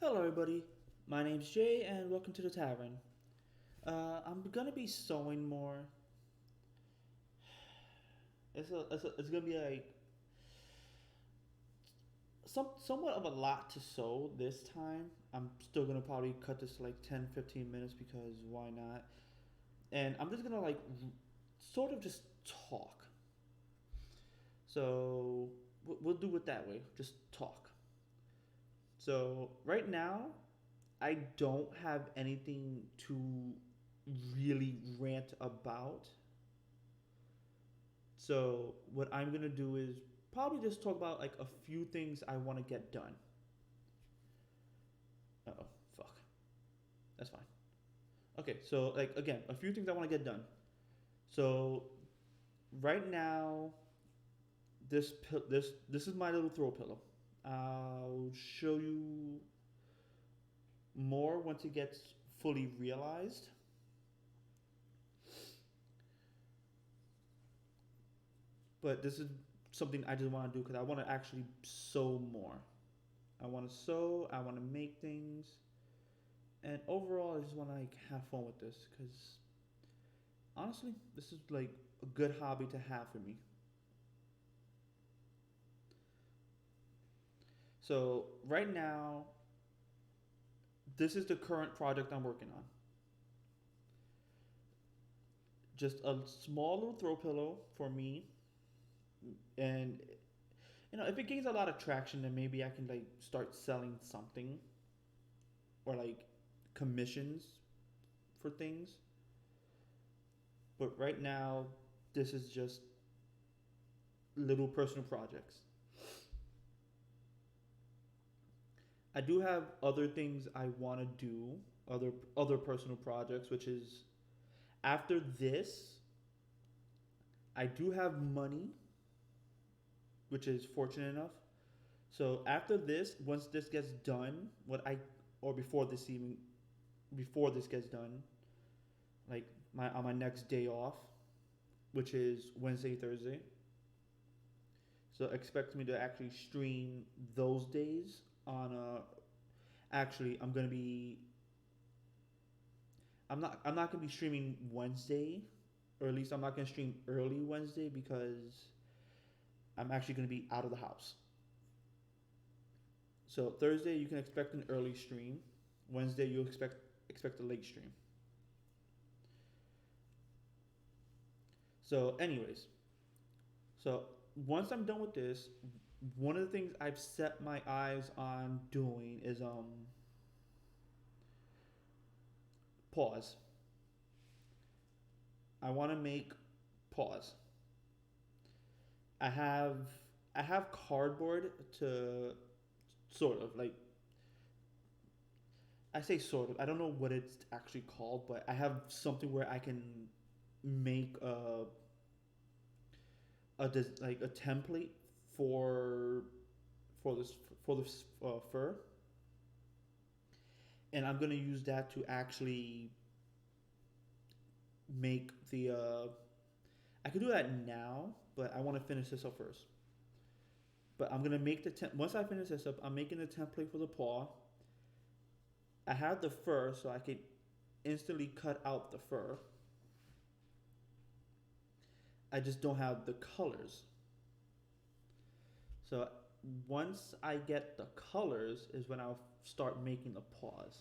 Hello, everybody. My name's Jay, and welcome to the tavern. I'm gonna be sewing more. It's gonna be like somewhat of a lot to sew this time. I'm still gonna probably cut this to like 10, 15 minutes because why not? And I'm just gonna sort of just talk. So we'll do it that way. Just talk. So right now, I don't have anything to really rant about. So what I'm gonna do is probably just talk about like a few things I want to get done. Oh, fuck. That's fine. Okay, so like again, a few things I want to get done. So right now, this is my little throw pillow. I'll show you more once it gets fully realized. But this is something I just want to do because I want to actually sew more. I want to sew. I want to make things, and overall, I just want to like have fun with this because honestly, this is like a good hobby to have for me. So right now, this is the current project I'm working on. Just a small little throw pillow for me, and if it gains a lot of traction, then maybe I can like start selling something or like commissions for things. But right now, this is just little personal projects. I do have other things I want to do, other personal projects, which is after this, I do have money, which is fortunate enough. So after this, once this gets done, what I or before this gets done, like my on my next day off, which is Wednesday, Thursday. So expect me to actually stream those days on actually I'm not gonna be streaming Wednesday, or at least I'm not gonna stream early Wednesday because I'm actually gonna be out of the house. So Thursday you can expect an early stream. Wednesday you expect a late stream. So anyways, so once I'm done with this, one of the things I've set my eyes on doing is pause. I want to make pause. I have I have cardboard to sort of like I say sort of. I don't know what it's actually called, but I have something where I can make like a template for for this fur, and I'm gonna use that to actually make the. I could do that now, but I want to finish this up first. But I'm gonna make once I finish this up, I'm making the template for the paw. I have the fur, so I could instantly cut out the fur. I just don't have the colors. So once I get the colors is when I'll start making the paws.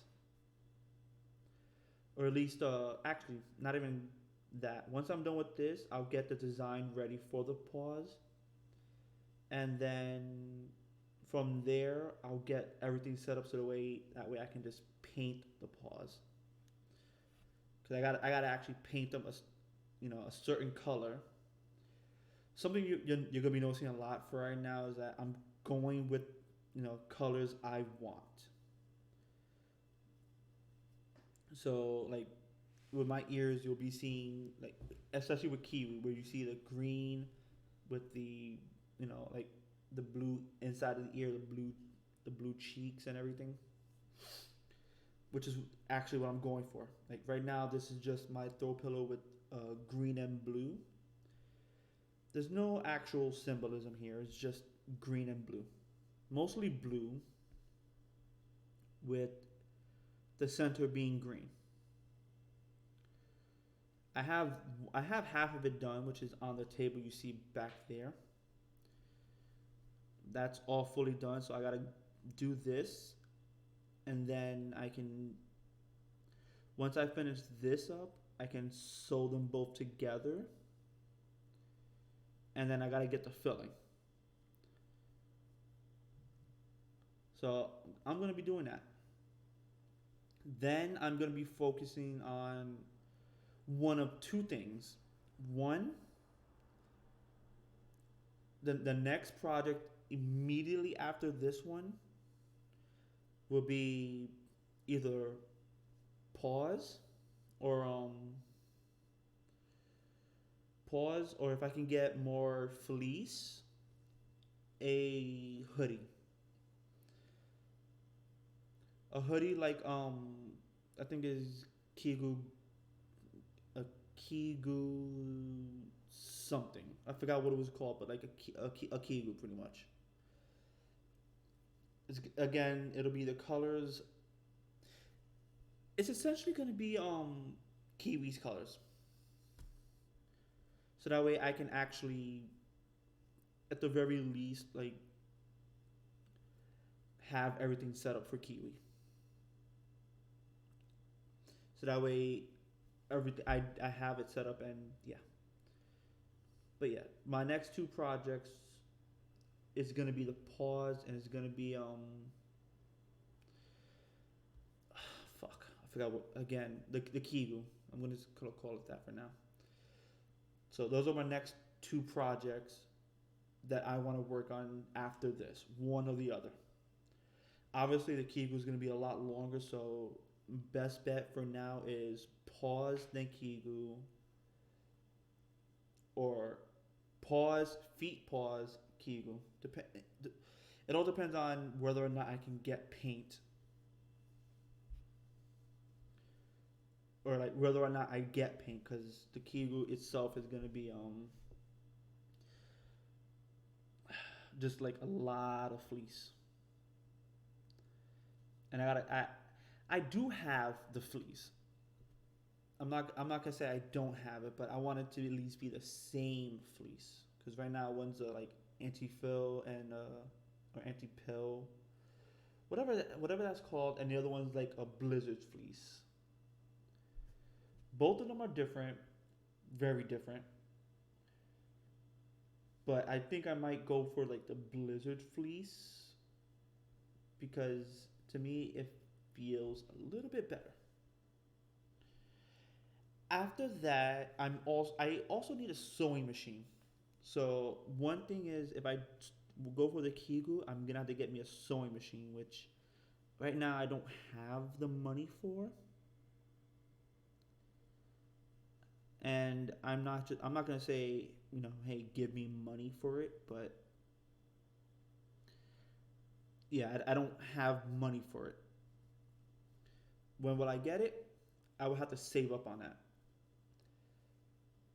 Or at least, actually, not even that. Once I'm done with this, I'll get the design ready for the paws. And then from there, I'll get everything set up so that way I can just paint the paws. Because I got to actually paint them a certain color. Something you're gonna be noticing a lot for right now is that I'm going with colors I want. So like with my ears, you'll be seeing like especially with kiwi, where you see the green with the like the blue inside of the ear, the blue cheeks and everything, which is actually what I'm going for. Like right now, this is just my throw pillow with green and blue. There's no actual symbolism here. It's just green and blue, mostly blue. with the center being green. I have I have half of it done, which is on the table you see back there. That's all fully done, so I gotta do this, and then I can once I finish this up, I can sew them both together, and then I gotta get the filling. So I'm gonna be doing that. Then I'm gonna be focusing on one of two things. One, the next project immediately after this one will be either pause or pause, or if I can get more fleece, a hoodie. A hoodie like I think is Kigu a Kigu something. I forgot what it was called, but like a Kigu pretty much. Again, it'll be the colors. It's essentially going to be Kiwi's colors, so that way I can actually, at the very least, like have everything set up for Kiwi. So that way, everything I have it set up, and yeah. But yeah, my next two projects is gonna be the pause, and it's gonna be fuck, I forgot what again, the Kigu. I'm gonna just call it that for now. So those are my next two projects that I want to work on after this, one or the other. Obviously, the Kigu is going to be a lot longer, so best bet for now is pause then Kigu, or pause feet pause Kigu. It all depends on whether or not I can get paint, or like whether or not I get paint, because the Kigu itself is going to be just like a lot of fleece, and I do have the fleece. I'm not gonna say I don't have it, but I want it to at least be the same fleece. Because right now one's a like anti-fill and or anti-pill, whatever that's called, and the other one's like a blizzard fleece. Both of them are different, very different. But I think I might go for like the blizzard fleece, because to me it feels a little bit better. After that, I also need a sewing machine. So one thing is, if I go for the Kigu, I'm gonna have to get me a sewing machine, which right now I don't have the money for, and I'm not gonna say, hey, give me money for it, but yeah, I don't have money for it. When will I get it? I will have to save up on that,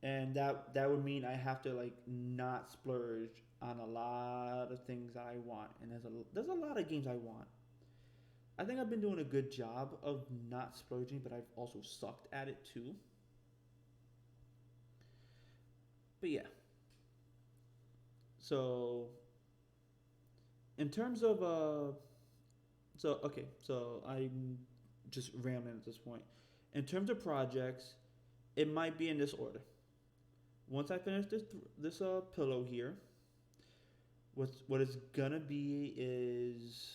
and that would mean I have to like not splurge on a lot of things that I want, and there's a lot of games I want. I think I've been doing a good job of not splurging, but I've also sucked at it too. But yeah, so in terms of so okay, so I'm just rambling at this point. In terms of projects, it might be in this order. Once I finish this pillow here, what it's gonna be is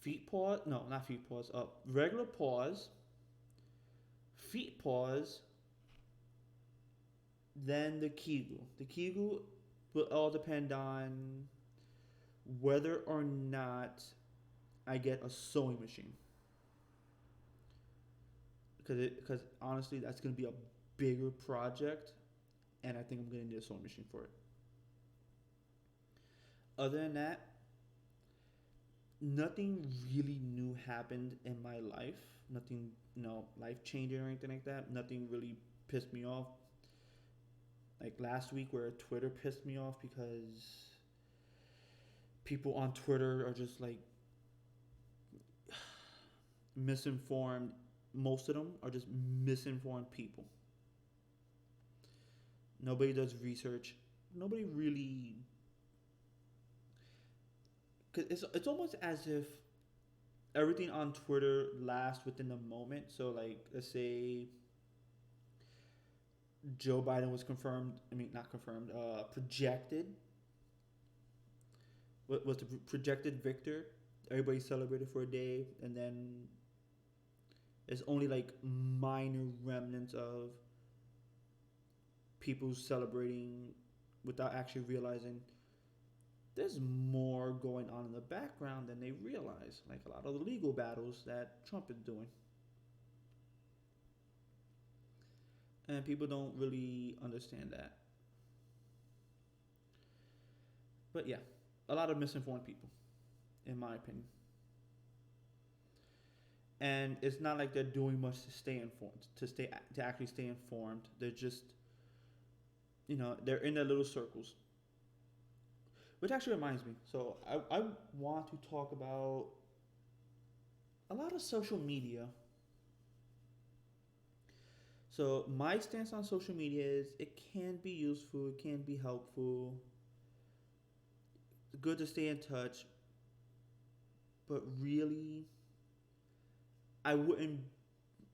feet pause. No, not feet pause. Regular pause, feet pause, then the Kigu. The Kigu will all depend on whether or not I get a sewing machine. Because honestly, that's gonna be a bigger project, and I think I'm gonna need a sewing machine for it. Other than that, nothing really new happened in my life. Nothing, life changing or anything like that. Nothing really pissed me off. Like last week, where Twitter pissed me off because people on Twitter are just like misinformed. Most of them are just misinformed people. Nobody does research. Nobody really. Cause it's almost as if everything on Twitter lasts within the moment. So like, let's say Joe Biden was confirmed. I mean, not confirmed. Projected. What was the projected victor? Everybody celebrated for a day, and then there's only like minor remnants of people celebrating without actually realizing there's more going on in the background than they realize. Like a lot of the legal battles that Trump is doing. And people don't really understand that. But yeah, a lot of misinformed people, in my opinion. And it's not like they're doing much to stay informed, to actually stay informed. They're just, they're in their little circles. Which actually reminds me. So I want to talk about a lot of social media. So my stance on social media is it can be useful, it can be helpful, good to stay in touch, but really, I wouldn't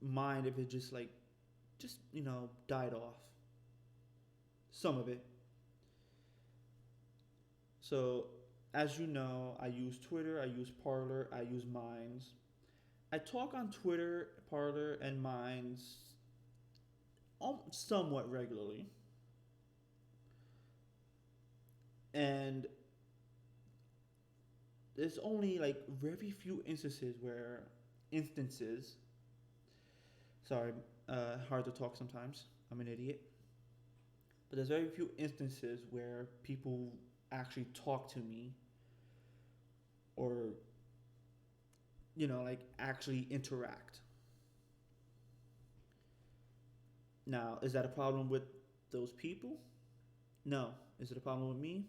mind if it just died off. Some of it. So, as you know, I use Twitter, I use Parler, I use Minds. I talk on Twitter, Parler, and Minds somewhat regularly. And there's only like very few instances. Sorry, hard to talk sometimes. I'm an idiot. But there's very few instances where people actually talk to me or, like actually interact. Now, is that a problem with those people? No. Is it a problem with me?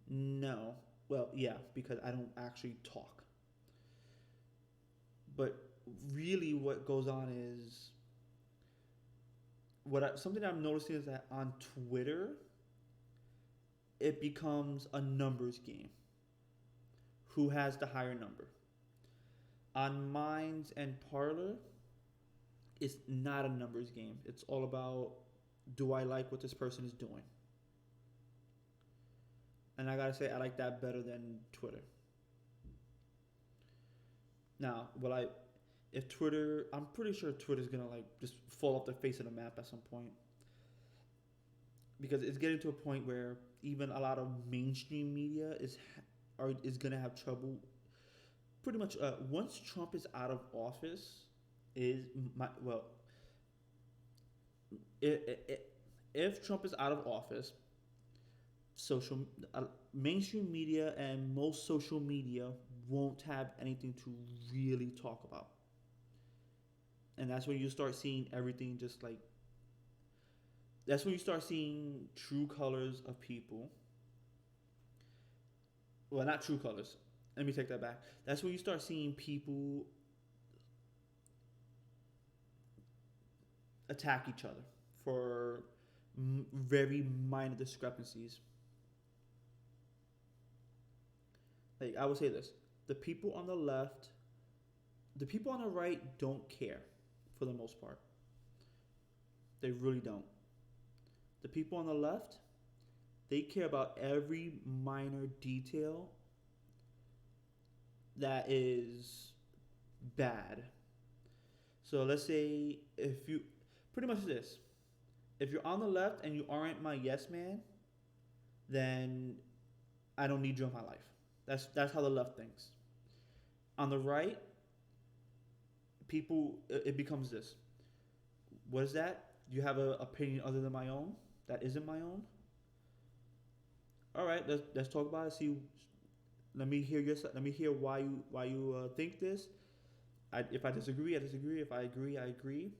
No. Well, yeah, because I don't actually talk. But really, what goes on is something I'm noticing is that on Twitter, it becomes a numbers game. Who has the higher number? On Minds and Parler, it's not a numbers game. It's all about, do I like what this person is doing? And I gotta say, I like that better than Twitter. Now, if Twitter, I'm pretty sure Twitter's gonna like just fall off the face of the map at some point, because it's getting to a point where even a lot of mainstream media is gonna have trouble. Pretty much, once Trump is out of office, is my well, if Trump is out of office, social mainstream media and most social media won't have anything to really talk about, and that's when you start seeing everything just like. That's when you start seeing true colors of people. Well, not true colors. Let me take that back. That's when you start seeing people attack each other for very minor discrepancies. Like, I would say this: the people on the left, the people on the right don't care, for the most part. They really don't. The people on the left, they care about every minor detail that is bad. So let's say, if you pretty much this, if you're on the left and you aren't my yes man, then I don't need you in my life. That's how the left thinks. On the right, it becomes this. What is that? You have an opinion other than my own that isn't my own? All right, let's talk about it. See, let me hear Let me hear why you think this. If I disagree, I disagree. If I agree, I agree.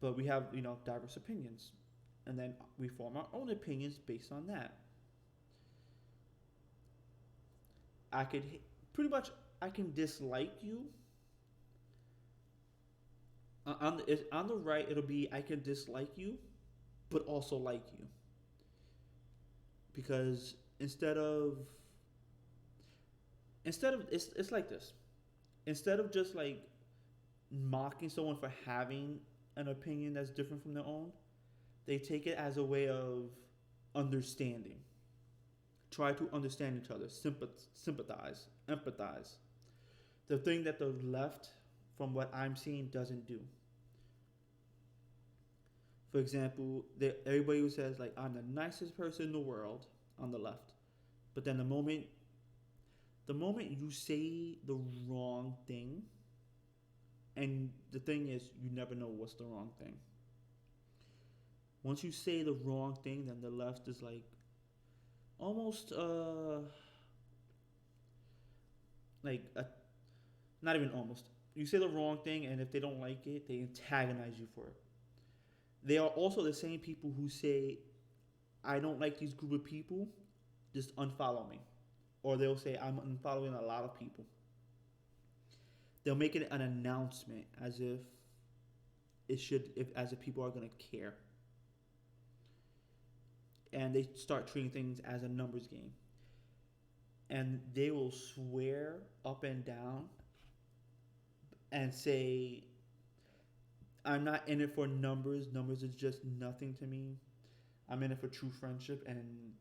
But we have diverse opinions, and then we form our own opinions based on that. I could pretty much I can dislike you. On the right, it'll be I can dislike you, but also like you, because instead of it's like this. Instead of just like mocking someone for having an opinion that's different from their own, they take it as a way of understanding. Try to understand each other, sympathize, empathize. The thing that the left, from what I'm seeing, doesn't do. For example, everybody who says like I'm the nicest person in the world on the left, but then the moment you say the wrong thing, and the thing is you never know what's the wrong thing. Once you say the wrong thing, then the left is like almost like not even almost. You say the wrong thing, and if they don't like it, they antagonize you for it. They are also the same people who say, "I don't like these group of people, just unfollow me," or they'll say, "I'm unfollowing a lot of people." They'll make it an announcement as if as if people are gonna care, and they start treating things as a numbers game, and they will swear up and down and say, "I'm not in it for numbers. Numbers is just nothing to me. I'm in it for true friendship," and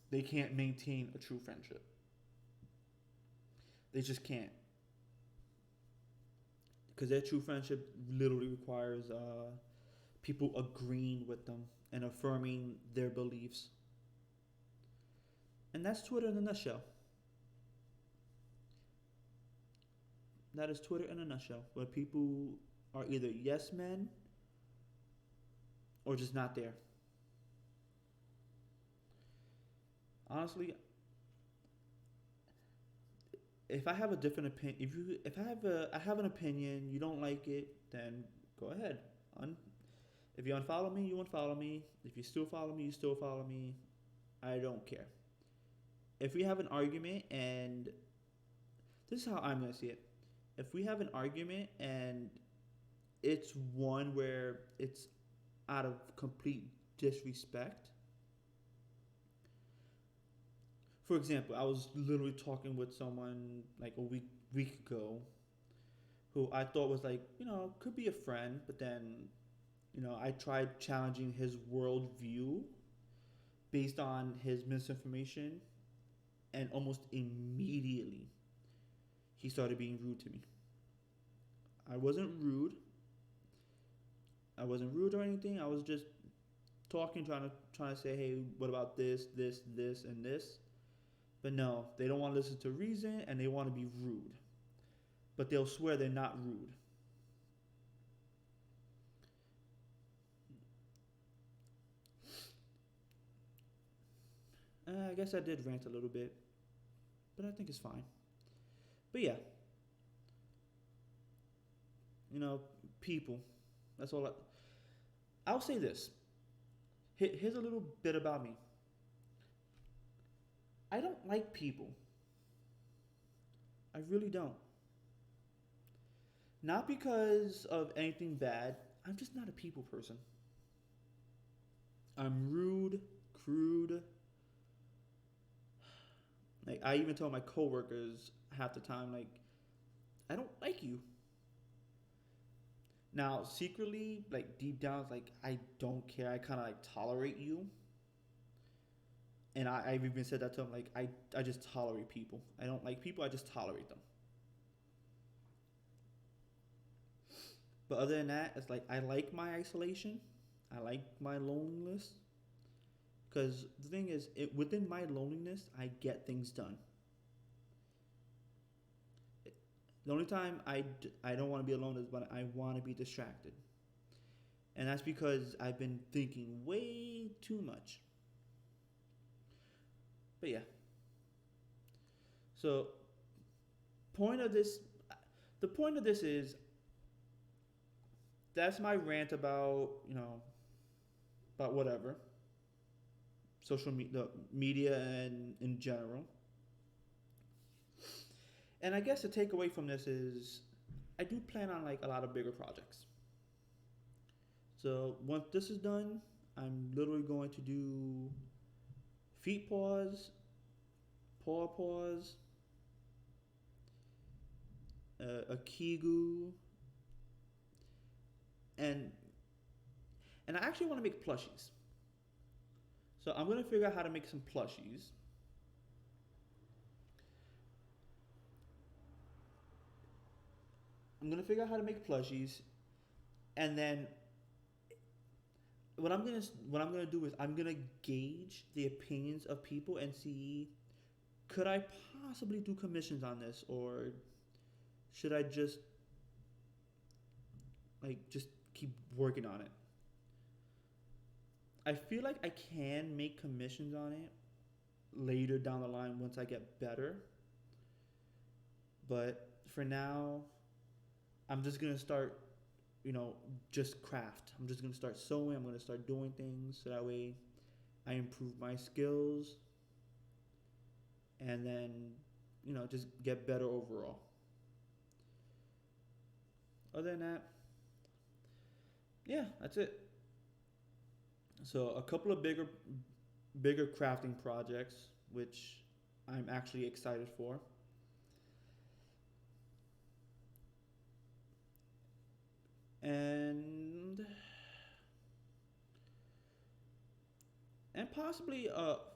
they can't maintain a true friendship. They just can't, because their true friendship literally requires people agreeing with them and affirming their beliefs. And that's Twitter in a nutshell. That is Twitter in a nutshell, where people are either yes men or just not there. Honestly, if I have a different opinion, if I have an opinion, you don't like it, then go ahead. Un- if you unfollow me, you unfollow me. If you still follow me, you still follow me. I don't care. If we have an argument, and this is how I'm gonna see it. If we have an argument and it's one where it's out of complete disrespect. For example, I was literally talking with someone like a week ago who I thought was like, could be a friend, but then, I tried challenging his worldview based on his misinformation, and almost immediately he started being rude to me. I wasn't rude. I wasn't rude or anything. I was just talking, trying to say, hey, what about this, and this? But no, they don't want to listen to reason, and they want to be rude. But they'll swear they're not rude. I guess I did rant a little bit, but I think it's fine. But yeah, you know, people. That's all. I'll say this. Here's a little bit about me. I don't like people. I really don't. Not because of anything bad. I'm just not a people person. I'm rude, crude. Like I even tell my coworkers half the time, like, I don't like you. Now, secretly, like deep down, it's like I don't care. I kind of like tolerate you, and I've even said that to them. Like I just tolerate people. I don't like people. I just tolerate them. But other than that, it's like I like my isolation. I like my loneliness. Because the thing is, within my loneliness, I get things done. The only time I don't want to be alone is when I want to be distracted. And that's because I've been thinking way too much. But yeah. So, point of this, the point of this is that's my rant about, about whatever. Social media and in general. And I guess the takeaway from this is I do plan on like a lot of bigger projects. So once this is done, I'm literally going to do feet pause, paw pause, a kigu, and I actually want to make plushies. So I'm gonna figure out how to make some plushies. I'm gonna figure out how to make plushies, and then what I'm gonna what I'm gonna do is I'm gonna gauge the opinions of people and see, could I possibly do commissions on this, or should I just keep working on it? I feel like I can make commissions on it later down the line once I get better, but for now, I'm just gonna start, you know, just craft. I'm just gonna start sewing. I'm gonna start doing things so that way I improve my skills, and then, just get better overall. Other than that, yeah, that's it. So a couple of bigger crafting projects, which I'm actually excited for, and possibly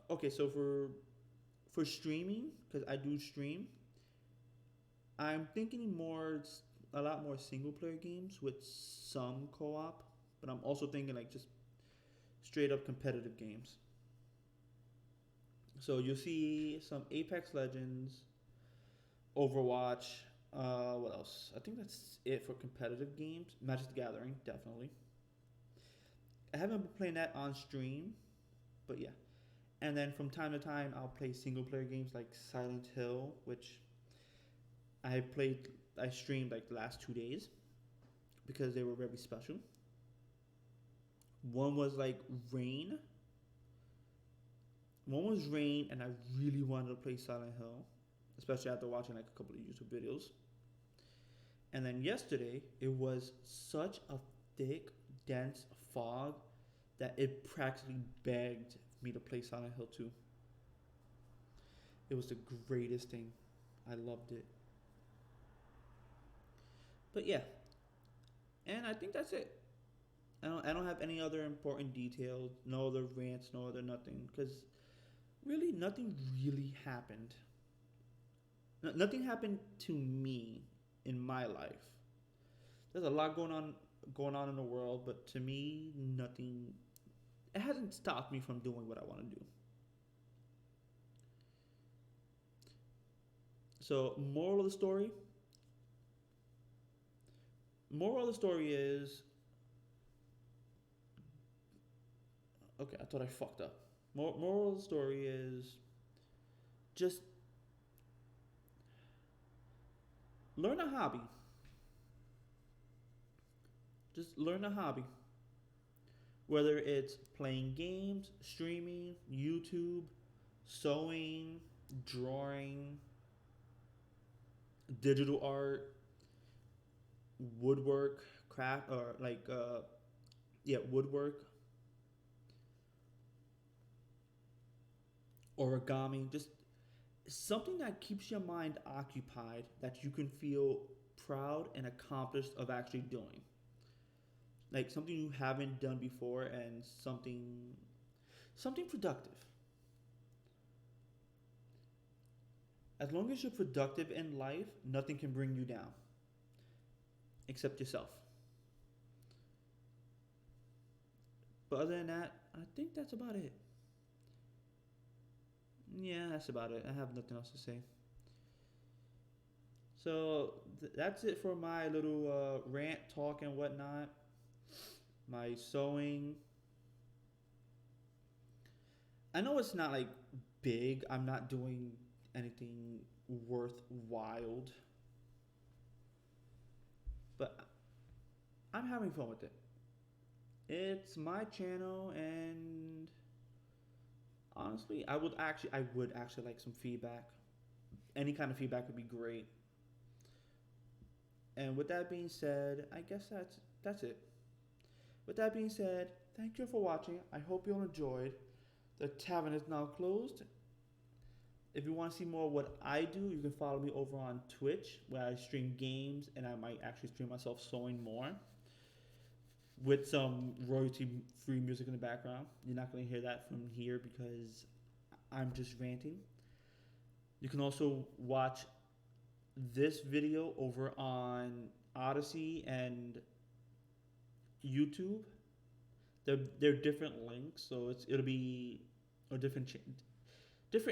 okay. So for streaming, because I do stream, I'm thinking a lot more single player games with some co-op, but I'm also thinking like just straight up competitive games. So you'll see some Apex Legends, Overwatch. What else? I think that's it for competitive games. Magic the Gathering, definitely. I haven't been playing that on stream, but yeah. And then from time to time, I'll play single player games like Silent Hill, which I played, I streamed like the last 2 days because they were very special. One was like Rain. One was Rain, and I really wanted to play Silent Hill, especially after watching like a couple of YouTube videos. And then yesterday, it was such a thick, dense fog that it practically begged me to play Silent Hill 2. It was the greatest thing. I loved it. But yeah, and I think that's it. I don't have any other important details, no other rants, no other nothing, because really nothing really happened. Nothing happened to me in my life. There's a lot going on in the world, but to me, nothing. It hasn't stopped me from doing what I want to do. So, moral of the story is, okay. I thought I fucked up. Moral of the story is just learn a hobby. Just learn a hobby. Whether it's playing games, streaming, YouTube, sewing, drawing, digital art, woodwork, craft, or woodwork, origami, just something that keeps your mind occupied that you can feel proud and accomplished of actually doing. Like something you haven't done before, and something productive. As long as you're productive in life, nothing can bring you down except yourself. But other than that, I think that's about it. Yeah, that's about it. I have nothing else to say. So that's it for my little rant, talk, and whatnot. My sewing. I know it's not like big. I'm not doing anything worthwhile, but I'm having fun with it. It's my channel, and honestly, I would actually like some feedback. any kind of feedback would be great. And with that being said, I guess that's it. With that being said, thank you for watching. I hope you all enjoyed. The tavern is now closed. If you want to see more of what I do, you can follow me over on Twitch, where I stream games, and I might actually stream myself sewing more with some royalty-free music in the background. You're not going to hear that from here because I'm just ranting. You can also watch this video over on Odyssey and YouTube. They're different links, so it'll be or different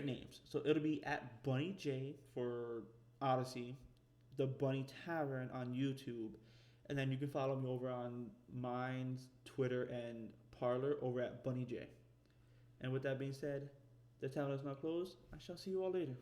names. So it'll be at Bunny J for Odyssey, the Bunny Tavern on YouTube, and then you can follow me over on mine's Twitter and Parlor over at Bunny J. And with that being said, the tavern is now closed. I shall see you all later.